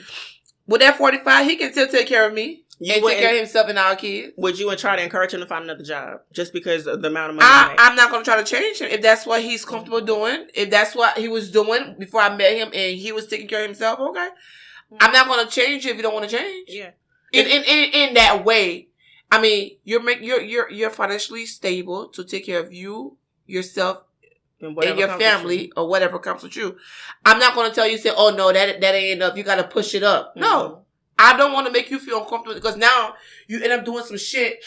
With that $45,000, he can still take care of me. And take care of himself and our kids. Would you try to encourage him to find another job just because of the amount of money he makes? I'm not going to try to change him. If that's what he's comfortable doing, if that's what he was doing before I met him and he was taking care of himself, okay. I'm not going to change you if you don't want to change. Yeah. In that way. I mean, you're financially stable to take care of you, yourself, and your family, or whatever comes with you. I'm not going to tell you, say, oh no, that ain't enough. You got to push it up. Mm-hmm. No, I don't want to make you feel uncomfortable because now you end up doing some shit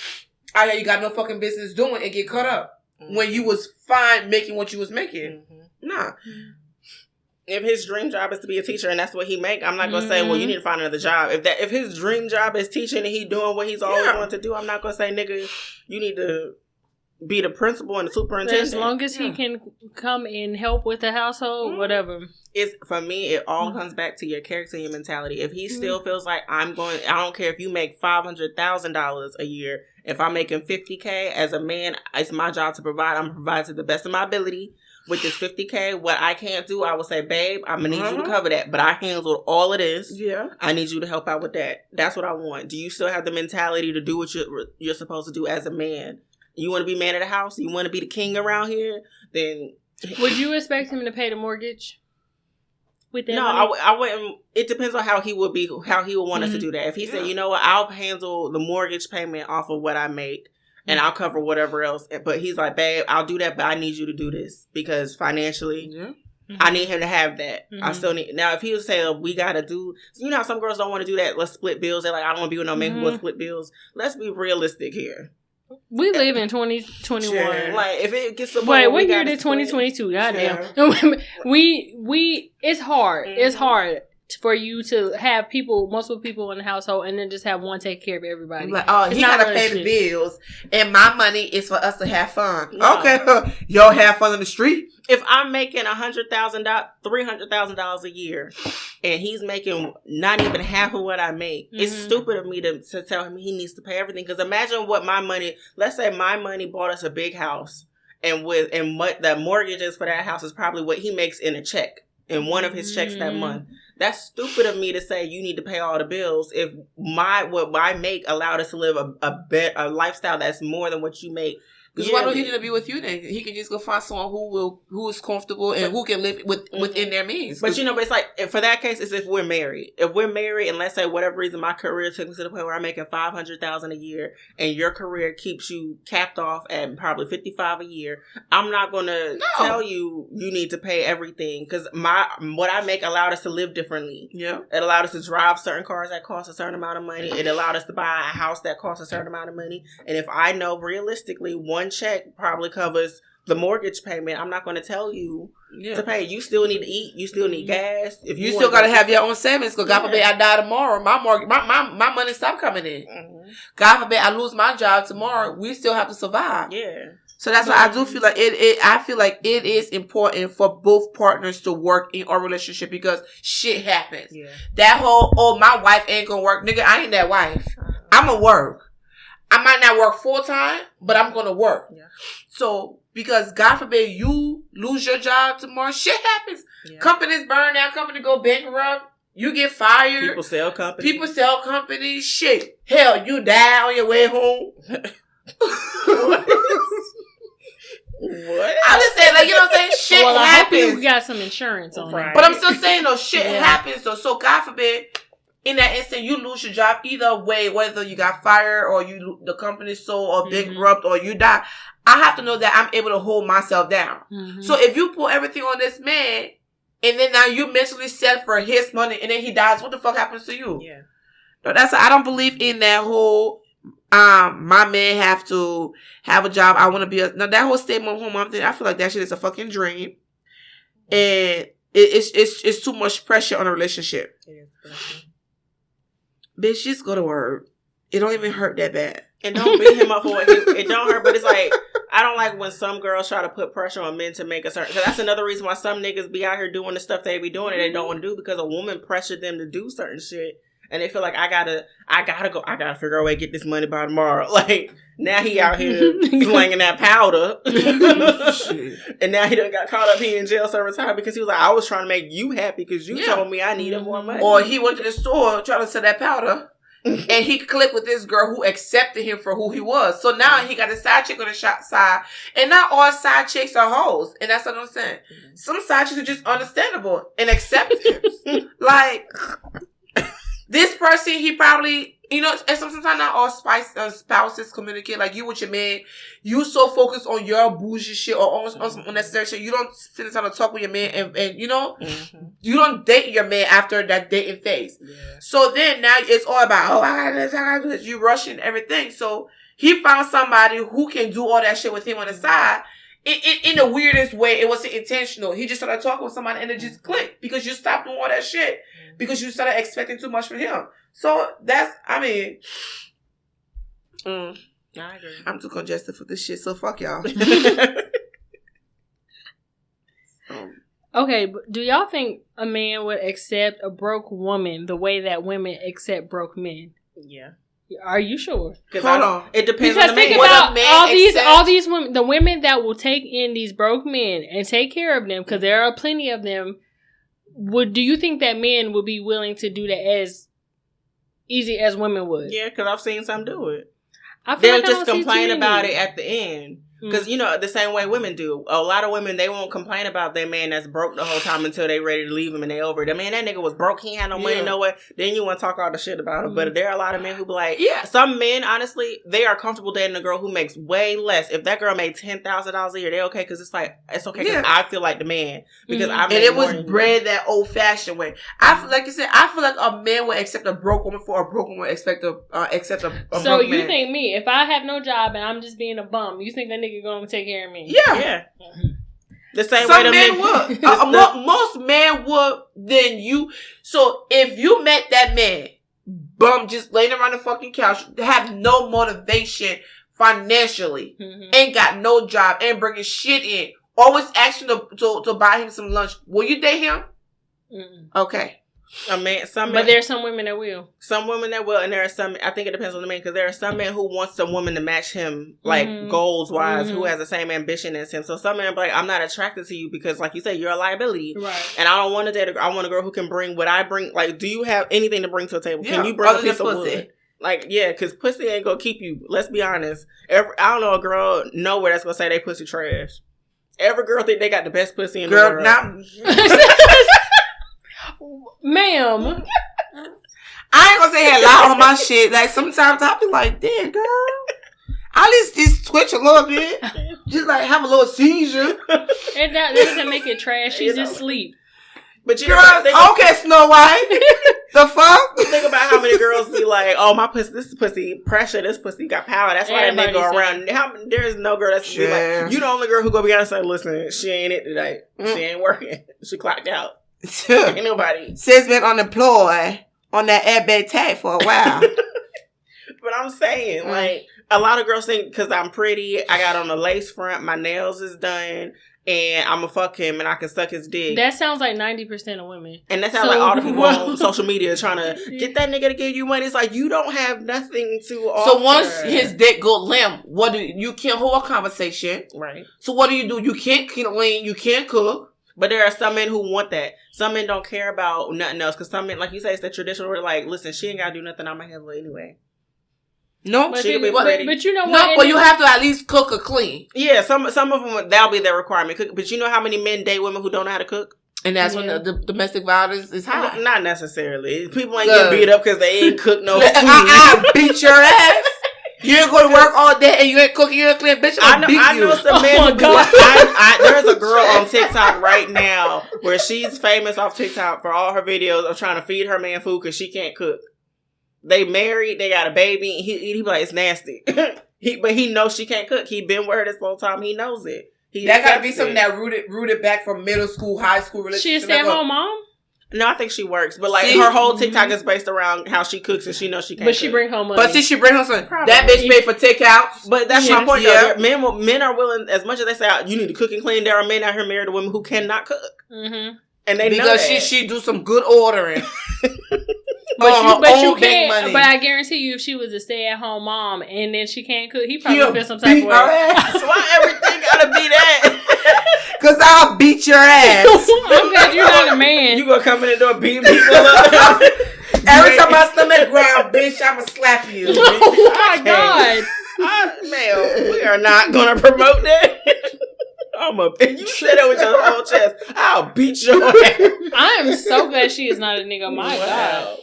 out here you got no fucking business doing and get caught up when you was fine making what you was making. Nah. If his dream job is to be a teacher and that's what he make, I'm not gonna say, well, you need to find another job. If his dream job is teaching and he doing what he's always wanted to do, I'm not gonna say, nigga, you need to be the principal and the superintendent. As long as he can come and help with the household, whatever. It's for me, it all comes back to your character and your mentality. If he still feels like I don't care if you make $500,000 a year. If I'm making $50,000 as a man, it's my job to provide. I'm providing to the best of my ability. With this $50,000, what I can't do, I will say, babe, I'm going to need you to cover that. But I handled all of this. Yeah. I need you to help out with that. That's what I want. Do you still have the mentality to do what you're supposed to do as a man? You want to be man of the house? You want to be the king around here? Then... Would you expect him to pay the mortgage? With that money? I wouldn't. It depends on how he would want us to do that. If he said, you know what, I'll handle the mortgage payment off of what I make. And I'll cover whatever else. But he's like, babe, I'll do that, but I need you to do this. Because financially, I need him to have that. I still need... Now, if he would say, we got to do... You know how some girls don't want to do that? Let's split bills. They're like, I don't want to be with no man who will split bills. Let's be realistic here. We live in 2021. Sure. Like, if it gets to... Wait, what year did 2022? Goddamn. We... It's hard. It's hard for you to have multiple people in the household and then just have one take care of everybody. Like, oh, he gotta pay the bills and my money is for us to have fun. No. Okay. Y'all have fun on the street? If I'm making $300,000 a year and he's making not even half of what I make, it's stupid of me to tell him he needs to pay everything. Because imagine what let's say my money bought us a big house and what the mortgage is for that house is probably what he makes in a check. In one of his checks that month. That's stupid of me to say you need to pay all the bills if what I make allowed us to live a lifestyle that's more than what you make. Because why don't he need to be with you then? He can just go find someone who is comfortable and who can live within their means. But but it's like, for that case, it's if we're married. If we're married and let's say whatever reason my career took me to the point where I'm making $500,000 a year and your career keeps you capped off at probably $55,000 a year, I'm not going to tell you need to pay everything because what I make allowed us to live differently. Yeah. It allowed us to drive certain cars that cost a certain amount of money. It allowed us to buy a house that costs a certain amount of money. And if I know realistically one check probably covers the mortgage payment, I'm not going to tell you to pay. You still need to eat. You still need gas. If you still got to have your own savings, because God forbid I die tomorrow, my money stop coming in. God forbid I lose my job tomorrow, we still have to survive. Yeah. So that's why I do feel like I feel like it is important for both partners to work in our relationship because shit happens. Yeah. That whole, my wife ain't gonna work. Nigga, I ain't that wife. I'm gonna work. I might not work full time, but I'm gonna work. Yeah. So, because God forbid you lose your job tomorrow, shit happens. Yeah. Companies burn down, company go bankrupt, you get fired. People sell companies. Shit. Hell, you die on your way home. What? I'm just saying, like, you know what I'm saying? Shit happens. I hope you got some insurance on it. But I'm still saying, though, shit happens, though. So, God forbid, in that instant, you lose your job either way, whether you got fired or the company sold or bankrupt or you die. I have to know that I'm able to hold myself down. Mm-hmm. So, if you put everything on this man, and then now you mentally set for his money, and then he dies, what the fuck happens to you? Yeah. No, I don't believe in that whole... my man have to have a job. I want to be now that whole stay-at-home mom thing. I feel like that shit is a fucking dream, and it's too much pressure on a relationship. It is pressure. Bitch, just go to work. It don't even hurt that bad. And don't beat him up for what it don't hurt. But it's like I don't like when some girls try to put pressure on men to make a certain. Because that's another reason why some niggas be out here doing the stuff they be doing and they don't want to do because a woman pressured them to do certain shit. And they feel like I gotta figure out a way to get this money by tomorrow. Like, now he out here slanging that powder. And now he done got caught up here in jail serving time because he was like, I was trying to make you happy because you told me I needed more money. Or he went to the store trying to sell that powder. And he clicked with this girl who accepted him for who he was. So now he got a side chick on the side. And not all side chicks are hoes. And that's what I'm saying. Some side chicks are just understandable and accepted. Like... This person, he probably, you know, and sometimes not all spouses communicate. Like, you with your man, you so focused on your bougie shit or on some unnecessary shit. You don't sit in time to talk with your man and you know, you don't date your man after that dating phase. Yeah. So then now it's all about, I got this. You rushing everything. So he found somebody who can do all that shit with him on the side. In the weirdest way, it wasn't intentional. He just started talking with somebody and it just clicked because you stopped doing all that shit because you started expecting too much from him. So that's, I mean, I agree. I'm too congested for this shit, so fuck y'all. Okay, but do y'all think a man would accept a broke woman the way that women accept broke men? Yeah. Are you sure? Hold on. It depends because on the man. Think about all these women, the women that will take in these broke men and take care of them, because there are plenty of them. Do you think that men would be willing to do that as easy as women would? Yeah, because I've seen some do it. They'll just complain about it at the end. Because, you know, the same way women do. A lot of women, they won't complain about their man that's broke the whole time until they ready to leave him and they over. The man, that nigga was broke. He had no money nowhere. Then you want to talk all the shit about him. But there are a lot of men who be like, some men, honestly, they are comfortable dating a girl who makes way less. If that girl made $10,000 a year, they okay. Because it's like, it's okay because I feel like the man. Because I and it was bred that old fashioned way. I feel like you said, I feel like a man would accept a broke woman for a broke woman would accept a so broke man. You think me, if I have no job and I'm just being a bum, you think that nigga gonna take care of me? Yeah. The same way the men would. Most men would than you. So if you met that man, bum, just laying around the fucking couch, have no motivation financially, ain't got no job, ain't bringing shit in, always asking to buy him some lunch, will you date him? Okay. But there's some women that will. Some women that will, and there are some. I think it depends on the man because there are some men who want some woman to match him, like goals wise, who has the same ambition as him. So some men are like, I'm not attracted to you because, like you said, you're a liability, right? And I don't want to date. I want a girl who can bring what I bring. Like, do you have anything to bring to a table? Can you bring a piece of wood? Like, yeah, because pussy ain't gonna keep you. Let's be honest. I don't know a girl nowhere that's gonna say they pussy trash. Every girl think they got the best pussy in the world. Ma'am, I ain't gonna say a lot on my shit. Like, sometimes I'll be like, damn, girl, I just twitch a little bit. Just like have a little seizure. And that doesn't make it trash. She's just sleep. But you girl, okay, Snow White. The fuck? Think about how many girls be like, oh, my pussy, this pussy pressure, this pussy got power. That's why that nigga go around. There's no girl that's be like, you the only girl who go be honest and say, listen, she ain't it today. She ain't working. She clocked out. Ain't nobody. Sis been unemployed on that airbag tag for a while. But I'm saying, like, A lot of girls think because I'm pretty, I got on a lace front, my nails is done, and I'm gonna fuck him and I can suck his dick. That sounds like 90% of women. And that sounds like all the people on social media trying to get that nigga to give you money. It's like, you don't have nothing to offer. So once his dick go limp, what do you can't hold a conversation. Right. So what do? You can't clean, you can't cook. But there are some men who want that. Some men don't care about nothing else. Because some men, like you say, it's the traditional where like, listen, she ain't got to do nothing. I'm going to handle it anyway. No, but, she but you know what? No, but you have to at least cook or clean. Yeah, some of them, that'll be their requirement. But you know how many men date women who don't know how to cook? And that's when the domestic violence is high. Not necessarily. People ain't getting beat up because they ain't cooked no food. I beat your ass. You ain't going to work all day and you ain't cooking, you ain't clean, bitch. I know some men who do there's a girl on TikTok right now where she's famous off TikTok for all her videos of trying to feed her man food because she can't cook. They married, they got a baby, and he be like, it's nasty. But he knows she can't cook. He been with her this whole time. He knows it. That gotta be something that rooted back from middle school, high school relationship. She a stay-at-home mom? No, I think she works. But like her whole TikTok is based around how she cooks and she knows she can't cook. She bring home money. But see, she bring home something. That bitch made for takeouts. But that's my point though. Men are willing, as much as they say you need to cook and clean, there are men out here married to women who cannot cook. Mm-hmm. And they know that. she do some good ordering. But you can't. But I guarantee you, if she was a stay-at-home mom and then she can't cook, he probably feel some type of way. Why everything gotta be that? Cause I'll beat your ass. I'm glad you're not a man. You gonna come in the door beating people up? Every time I stomach ground, bitch, I'ma slap you. Oh my god, man, we are not gonna promote that. You said that with your whole chest. I'll beat your ass. I am so glad she is not a nigga. My god.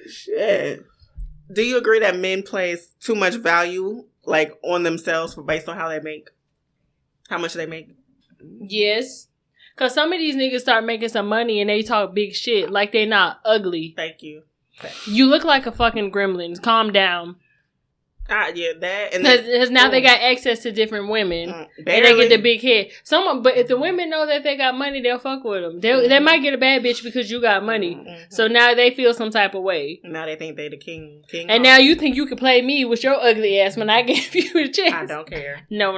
Shit. Do you agree that men place too much value like on themselves based on how much they make? Yes. Cause some of these niggas start making some money and they talk big shit like they not ugly. Thank you. You look like a fucking gremlin. Calm down. Yeah, that and because now they got access to different women and they get the big head. But if the women know that they got money, they'll fuck with them. They might get a bad bitch because you got money. Mm-hmm. So now they feel some type of way. Now they think they the king. And now you think you can play me with your ugly ass when I gave you a chance. I don't care. No.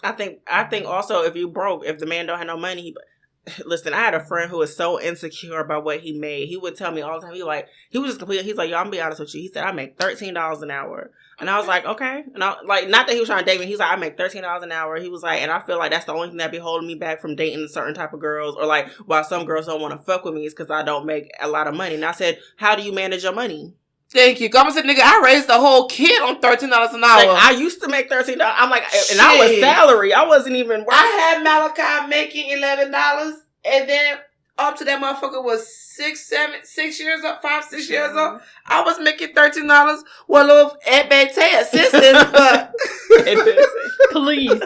I think also if you broke, if the man don't have no money. Listen, I had a friend who was so insecure about what he made. He would tell me all the time. He's like, he's like, yo, I'm gonna be honest with you. He said, I make $13 an hour. And I was like, okay. And I like, not that he was trying to date me. He's like, I make $13 an hour. He was like, and I feel like that's the only thing that be holding me back from dating certain type of girls. Or like, why some girls don't want to fuck with me is because I don't make a lot of money. And I said, how do you manage your money? Thank you. I said, nigga, I raised the whole kid on $13 an hour. Like, I used to make $13. I'm like, and I was salary. I wasn't even working. I had Malachi making $11. And then up to that motherfucker was 6 years old, 5, 6 years old. I was making $13 with a little Ebete assistance, but please.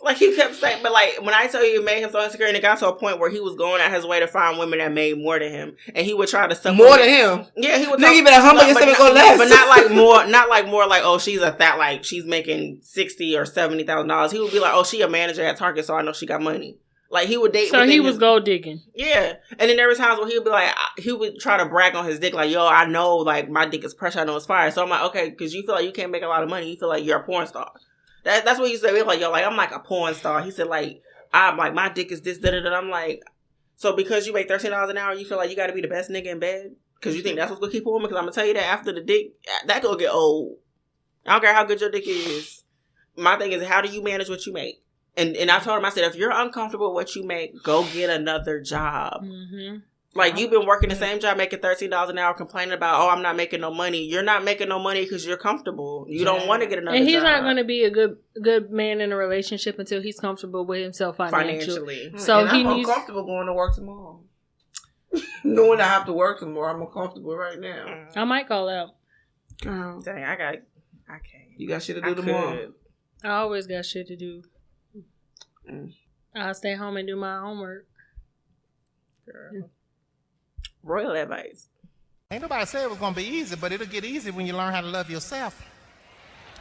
Like he kept saying, but like when I tell you it made him so insecure, and it got to a point where he was going out his way to find women that made more than him, and he would try to supplement. More than him. Yeah, he would. Nigga, you better humble yourself and go less. But not like more like, oh, she's a fat, like she's making $60,000 or $70,000. He would be like, oh, she a manager at Target, so I know she got money. Like he would date. So he was gold digging. Yeah, and then there was times where he would be like, he would try to brag on his dick, like, yo, I know, like my dick is pressure, I know it's fire. So I'm like, okay, because you feel like you can't make a lot of money, you feel like you're a porn star. That's what he said. He was like, yo, like I'm like a porn star. He said, like I'm like my dick is this, da da da. I'm like, so because you make $13 an hour, you feel like you got to be the best nigga in bed because you think that's what's gonna keep a woman? Because I'm gonna tell you that after the dick, that gonna get old. I don't care how good your dick is. My thing is, how do you manage what you make? And I told him, I said, if you're uncomfortable with what you make, go get another job. Mm-hmm. Like, you've been working the same job, making $13 an hour, complaining about, oh, I'm not making no money. You're not making no money because you're comfortable. You don't want to get another job. And he's not going to be a good man in a relationship until he's comfortable with himself financially. So and I'm uncomfortable going to work tomorrow. Knowing I have to work tomorrow, I'm uncomfortable right now. I might call out. Dang, I can't. You got shit to do tomorrow. I always got shit to do. I'll stay home and do my homework. Girl. Royal advice. Ain't nobody said it was going to be easy, but it'll get easy when you learn how to love yourself.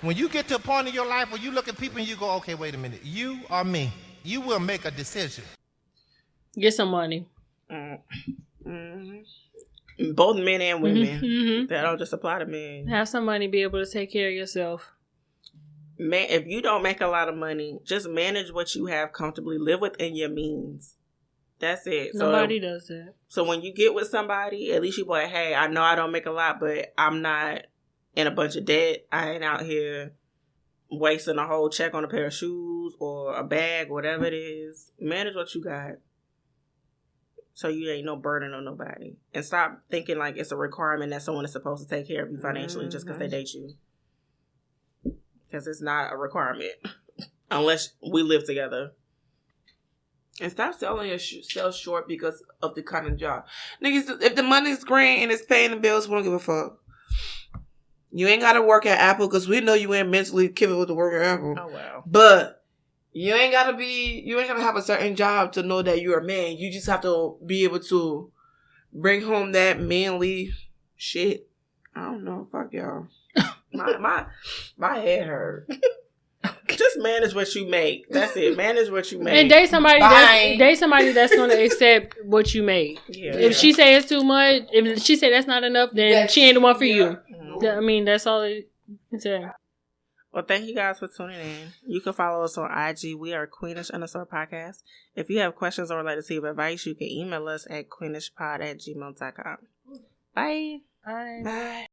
When you get to a point in your life where you look at people and you go, okay, wait a minute, you or me, you will make a decision. Get some money. Mm-hmm. Both men and women. Mm-hmm. That don't just apply to men. Have some money, be able to take care of yourself. Man, if you don't make a lot of money, just manage what you have comfortably. Live within your means. That's it. Nobody does that. So when you get with somebody, at least you be like, hey, I know I don't make a lot, but I'm not in a bunch of debt. I ain't out here wasting a whole check on a pair of shoes or a bag, whatever it is. Manage what you got. So you ain't no burden on nobody. And stop thinking like it's a requirement that someone is supposed to take care of you financially just because they date you. Because it's not a requirement. Unless we live together. And stop selling yourself short because of the kind of job. Niggas, if the money's green and it's paying the bills, we don't give a fuck. You ain't got to work at Apple because we know you ain't mentally capable to work at Apple. Oh, wow. But you ain't got to have a certain job to know that you're a man. You just have to be able to bring home that manly shit. I don't know. Fuck y'all. My head hurt. Just manage what you make. That's it. Manage what you make. And date somebody that's going to accept what you make. Yeah. If she say it's too much, if she say that's not enough, then she ain't the one for you. I mean, that's all it can say. Well, thank you guys for tuning in. You can follow us on IG. We are Queenish_podcast. If you have questions or would like to receive advice, you can email us at queenishpod@gmail.com. Bye. Bye. Bye.